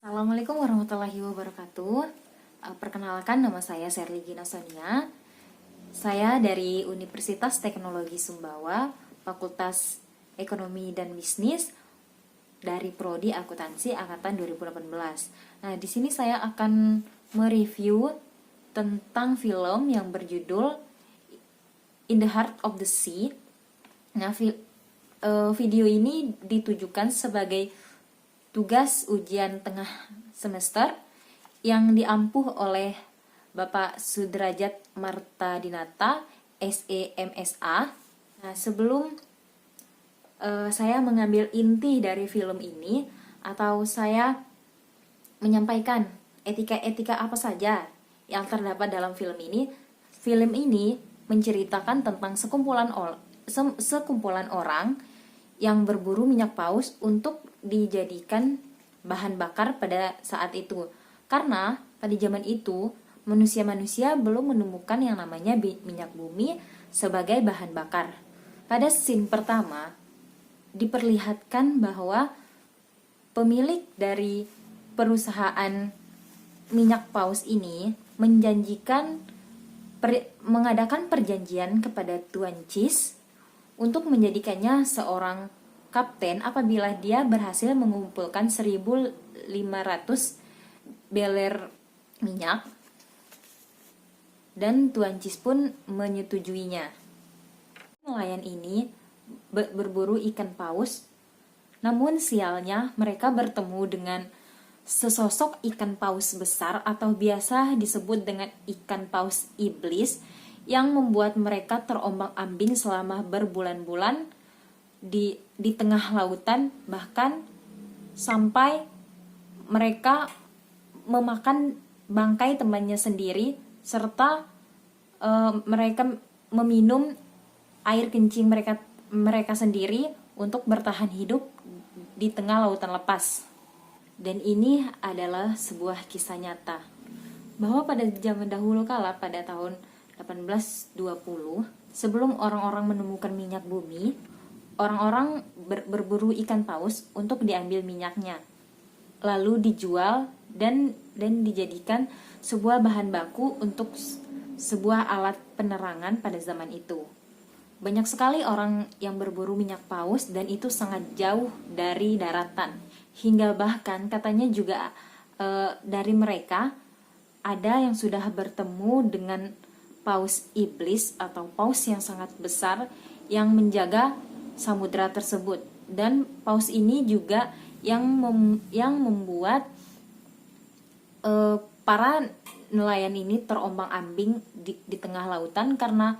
Assalamualaikum warahmatullahi wabarakatuh. Perkenalkan, nama saya Sherly Gina Sonia. Saya dari Universitas Teknologi Sumbawa, Fakultas Ekonomi dan Bisnis, dari Prodi Akuntansi angkatan 2018. Nah, di sini saya akan mereview tentang film yang berjudul In the Heart of the Sea. Nah, video ini ditujukan sebagai tugas ujian tengah semester yang diampuh oleh Bapak Sudrajat Marta Dinata, SEMSA. Nah, sebelum saya mengambil inti dari film ini, atau saya menyampaikan etika-etika apa saja yang terdapat dalam film ini menceritakan tentang sekumpulan orang yang berburu minyak paus untuk dijadikan bahan bakar pada saat itu. Karena pada zaman itu manusia-manusia belum menemukan yang namanya minyak bumi sebagai bahan bakar. Pada scene pertama diperlihatkan bahwa pemilik dari perusahaan minyak paus ini menjanjikan mengadakan perjanjian kepada Tuan Cheese untuk menjadikannya seorang kapten apabila dia berhasil mengumpulkan 1.500 beler minyak, dan Tuan Cheese pun menyetujuinya. Nelayan ini berburu ikan paus, namun sialnya mereka bertemu dengan sesosok ikan paus besar atau biasa disebut dengan ikan paus iblis, yang membuat mereka terombang-ambing selama berbulan-bulan di tengah lautan, bahkan sampai mereka memakan bangkai temannya sendiri, serta mereka meminum air kencing mereka sendiri untuk bertahan hidup di tengah lautan lepas. Dan ini adalah sebuah kisah nyata bahwa pada zaman dahulu kala, pada tahun 1820, sebelum orang-orang menemukan minyak bumi, orang-orang berburu ikan paus untuk diambil minyaknya, lalu dijual dan dijadikan sebuah bahan baku untuk sebuah alat penerangan pada zaman itu. Banyak sekali orang yang berburu minyak paus, dan itu sangat jauh dari daratan, hingga bahkan katanya juga dari mereka ada yang sudah bertemu dengan paus iblis atau paus yang sangat besar yang menjaga samudra tersebut. Dan paus ini juga yang membuat para nelayan ini terombang-ambing di tengah lautan, karena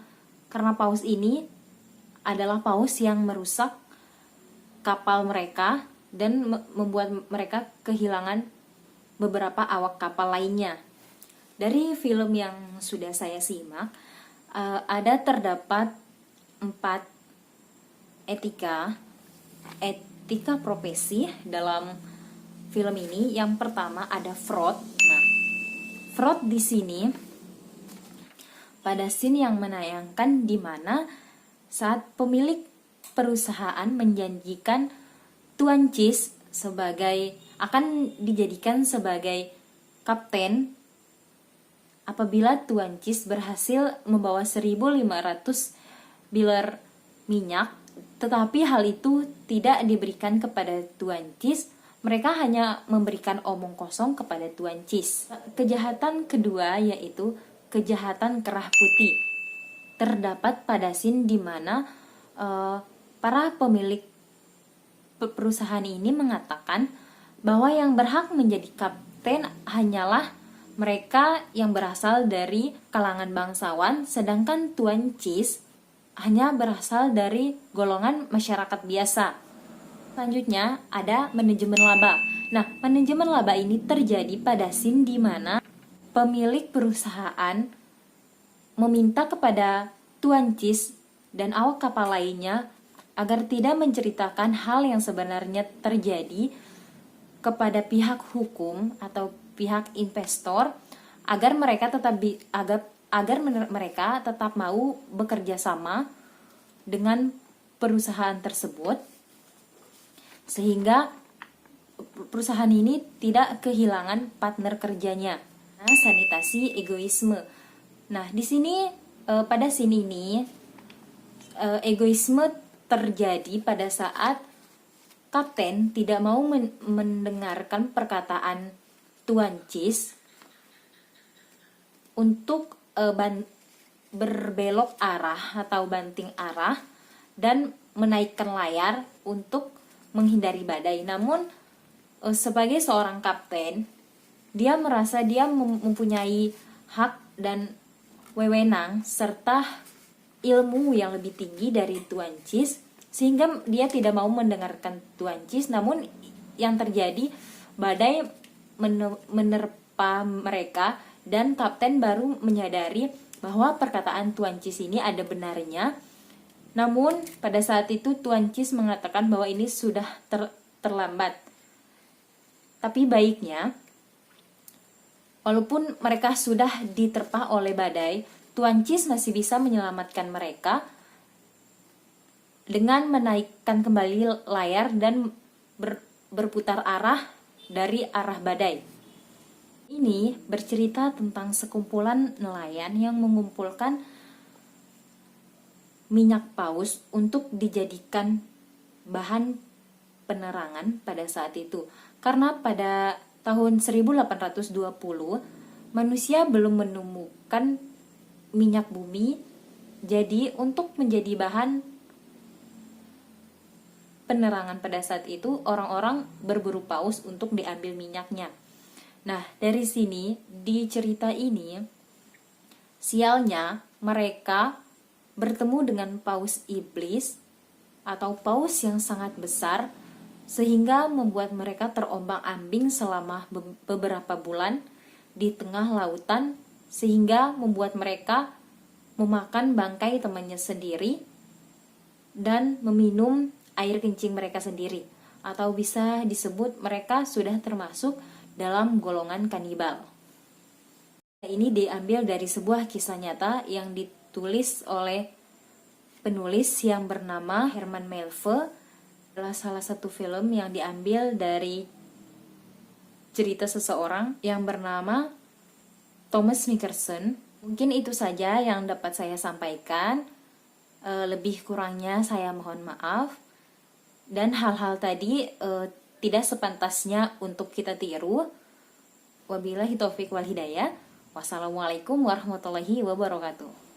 paus ini adalah paus yang merusak kapal mereka dan membuat mereka kehilangan beberapa awak kapal lainnya. Dari film yang sudah saya simak, terdapat 4 etika profesi dalam film ini. Yang pertama ada fraud. Nah, fraud di sini pada scene yang menayangkan di mana saat pemilik perusahaan menjanjikan Tuan Cheese akan dijadikan sebagai kapten apabila Tuan Cheese berhasil membawa 1.500 biler minyak, tetapi hal itu tidak diberikan kepada Tuan Cheese. Mereka hanya memberikan omong kosong kepada Tuan Cheese. Kejahatan kedua yaitu kejahatan kerah putih. Terdapat pada scene di mana para pemilik perusahaan ini mengatakan bahwa yang berhak menjadi kapten hanyalah mereka yang berasal dari kalangan bangsawan, sedangkan Tuan Cheese hanya berasal dari golongan masyarakat biasa. Selanjutnya ada manajemen laba. Nah, manajemen laba ini terjadi pada scene di mana pemilik perusahaan meminta kepada Tuan Cheese dan awak kapal lainnya agar tidak menceritakan hal yang sebenarnya terjadi kepada pihak hukum atau pihak investor, agar mereka tetap mau bekerja sama dengan perusahaan tersebut, sehingga perusahaan ini tidak kehilangan partner kerjanya. Nah, sanitasi egoisme. Nah, di sini pada scene ini egoisme terjadi pada saat kapten tidak mau mendengarkan perkataan Tuan Cheese untuk berbelok arah atau banting arah dan menaikkan layar untuk menghindari badai. Namun sebagai seorang kapten, dia merasa dia mempunyai hak dan wewenang serta ilmu yang lebih tinggi dari Tuan Cheese, sehingga dia tidak mau mendengarkan Tuan Cheese. Namun yang terjadi, badai menerpa mereka dan kapten baru menyadari bahwa perkataan Tuan Cheese ini ada benarnya. Namun pada saat itu Tuan Cheese mengatakan bahwa ini sudah terlambat. Tapi baiknya, walaupun mereka sudah diterpa oleh badai, Tuan Cheese masih bisa menyelamatkan mereka dengan menaikkan kembali layar dan berputar arah dari arah badai. Ini bercerita tentang sekumpulan nelayan yang mengumpulkan minyak paus untuk dijadikan bahan penerangan pada saat itu. Karena pada tahun 1820 manusia belum menemukan minyak bumi, jadi untuk menjadi bahan penerangan pada saat itu orang-orang berburu paus untuk diambil minyaknya. Nah, dari sini di cerita ini sialnya mereka bertemu dengan paus iblis atau paus yang sangat besar, sehingga membuat mereka terombang-ambing selama beberapa bulan di tengah lautan, sehingga membuat mereka memakan bangkai temannya sendiri dan meminum air kencing mereka sendiri, atau bisa disebut mereka sudah termasuk dalam golongan kanibal. Ini diambil dari sebuah kisah nyata yang ditulis oleh penulis yang bernama Herman Melville. Adalah salah satu film yang diambil dari cerita seseorang yang bernama Thomas Mickerson. Mungkin itu saja yang dapat saya sampaikan. Lebih kurangnya saya mohon maaf. Dan hal-hal tadi tidak sepantasnya untuk kita tiru. Wabillahi taufik wal hidayah. Wassalamualaikum warahmatullahi wabarakatuh.